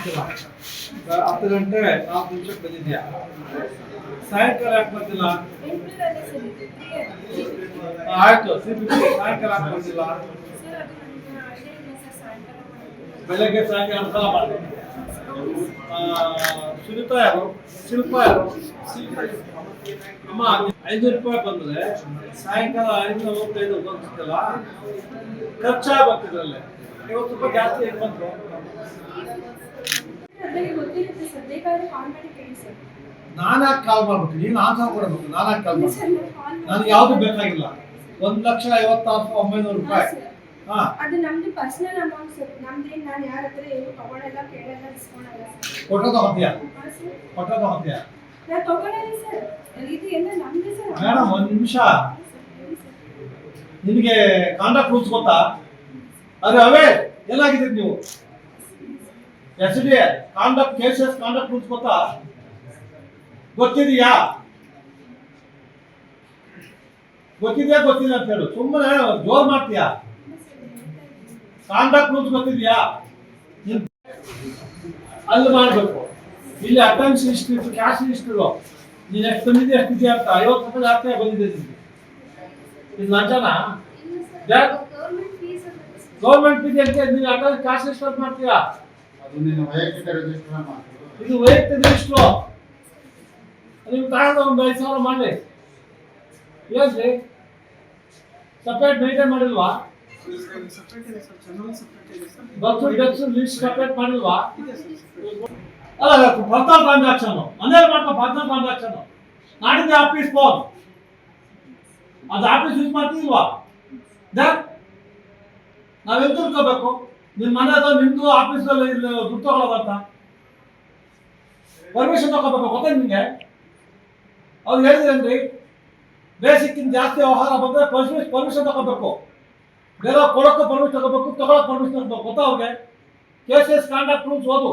ಮಾಡ್ತಿಲ್ಲ. 10 ಗಂಟೆ 4 ನಿಮಿಷಕ್ಕೆ ಬಂದಿದ್ಯಾ? ಸಾಯಂಕಾಲ ಯಾಕೆ ಬರ್ತಿಲ್ಲ? ಆಯ್ತು, ಸಾಯಂಕಾಲ ಯಾಕೆ ಬರ್ತಿಲ್ಲ? ಬೆಳಗ್ಗೆ ಸಾಯಂಕಾಲ ಸಲ ಮಾಡ್ತೀನಿ. ಸುನಿತಾ ಯಾರು? ಶಿಲ್ಪ ಯಾರು? ಅಮ್ಮ 500 ರೂಪಾಯಿ ಬಂದ್ರೆ ಸಾಯಂಕಾಲ 545 ಬಂದಿತ್ತಲ್ಲ, ಖರ್ಚಾಗ್ತಿದ್ರಲ್ಲೇ 50 ರೂಪಾಯಿ ಜಾಸ್ತಿ ಹೆಂಗ್ ಬಂತು? ನಾನಾಗಿ ಕಾಲ್ ಮಾಡ್ಬೇಕು, ನೀನು ಆನ್ಸರ್ ಕೊಡಬೇಕು. ನಾನಾಗಿ ಕಾಲ್ ಮಾಡ್ಬೇಕು, ನನಗೆ ಯಾವ್ದು ಬೇಕಾಗಿಲ್ಲ. 1,56,900 ರೂಪಾಯಿ. ಅದು ನಮ್ದು ಪರ್ಸನಲ್ ಅಮೌಂಟ್ ಸರ್. ನಮ್ದೇನು ನಾನು ಯಾರ ಹತ್ರ ಏನು ತಗೊಳ್ಳಲ್ಲ, ಕೇಳಲ್ಲ, ಇಸ್ಕೊಳಲ್ಲ ಸರ್. ಫೋಟೋ ತಗೋತೀಯಾ? ಫೋಟೋ ತಗೋತೀಯಾ? ನಾನು ತಗೊಳ್ಳಲ್ಲ ಸರ್. ಇದು ಎಲ್ಲ ನಮ್ದು ಸರ್. ಮೇಡಮ್, ಒಂದು ನಿಮಿಷ. ನಿಮಗೆ ಕಾಂಟ್ಯಾಕ್ಟ್ ರೂಲ್ಸ್ ಗೊತ್ತಾ? ಅವೇ ಏನಾಗಿದ್ದೀರಿ ನೀವು? SDA conduct cases conduct rules ಗೊತ್ತಾ? ಗೊತ್ತಿದೆಯಾ ಗೊತ್ತಿಲ್ಲ ಅಂತ ಹೇಳು. ಸುಮ್ಮನೆ ಜೋರ್ ಮಾಡ್ತೀಯಾ? ಕಾಂಡಕ್ಟ್ ರೂಲ್ಸ್ ಗೊತ್ತಿದೆಯಾ? ಅಲ್ಲಿ ಮಾಡ್ಬೇಕು. ಇಲ್ಲಿ ಅಟೆಂಡೆನ್ಸ್ ಹಿಸ್ಟ್ರಿ, ಕ್ಯಾಶ್ ಹಿಸ್ಟ್ರಿ, ನೀನು ಎಷ್ಟು ಬಂದಿದೆ ಎಷ್ಟಿದೆಯಾ ಅಂತ 50 ರೂಪಾಯಿ ಜಾಸ್ತಿ ಬಂದಿದೆ ನಿಮಗೆ. ಇದು ಲಂಚನಾ? ಗೌರ್ಮೆಂಟ್ ಫೀಸ್ ಅಂತ ನೀನು ಅಟೆಂಡೆನ್ಸ್ ಕ್ಯಾಶ್ ಹಿಸ್ಟ್ರಿ ಮಾಡ್ತೀಯಾ? ಇದು ವೈಯಕ್ತಿಕ ರಿಜಿಸ್ಟರ್ ಮಾಡ್ತೀವಿ. ಇದು ವೈಯಕ್ತಿಕ ರಿಜಿಸ್ಟ್ರು. ನೀವು ತಗೊಂಡು ಒಂದು 5,000 ಮಾಡಿ ಏನ್ರಿ? ಸಪ್ರೇಟ್ ಮೇಂಟೈನ್ ಮಾಡಿಲ್ವಾ? ಬರ್ತ್ ಡೆತ್ ಲಿಸ್ಟ್ ಸಪ್ರೇಟ್ ಮಾಡಿಲ್ವಾ? ಅಲ್ಲ, ಪರ್ಸನಲ್ ಟ್ರಾನ್ಸಾಕ್ಷನ್ ಮನೇಲಿ ಮಾಡ್ಕೊ. ಪರ್ಸನಲ್ ಟ್ರಾನ್ಸಾಕ್ಷನ್ ನಾಡಿದ್ದೆ ಆಫೀಸ್ ಫೋನ್, ಅದು ಆಫೀಸ್ ಯೂಸ್ ಮಾಡ್ತಿಲ್ವಾ? ನಾವೆಂತ ತಿಳ್ಕೋಬೇಕು? ನಿಮ್ಮ ಮನೆದ ನಿಮ್ದು ಆಫೀಸಲ್ಲಿ ದುಡ್ಡು ತಗೊಳ್ಳೋದಂತ ಪರ್ಮಿಷನ್ ತಗೋಬೇಕು. ಗೊತ್ತಾ ನಿಮಗೆ? ಅವ್ರು ಹೇಳಿದ್ರೇನ್ರಿ, ಬೇಸಿಕ್ ಜಾಸ್ತಿ ವ್ಯವಹಾರ ಬಂದ್ರೆ ಪರ್ಮಿಷನ್ ತಗೋಬೇಕು. ಬೇರೆ ಕೊಡೋಕ್ಕೂ ಪರ್ಮಿಷನ್ ತಗೋಬೇಕು, ತಗೊಳಕ್ ಪರ್ಮಿಷನ್ ತಗೋಬೇಕು. ಗೊತ್ತಾ ಅವ್ರಿಗೆ? ಕೇಸಸ್ ಕಾಂಡಕ್ಟ್ ರೂಲ್ಸ್ ಓದು.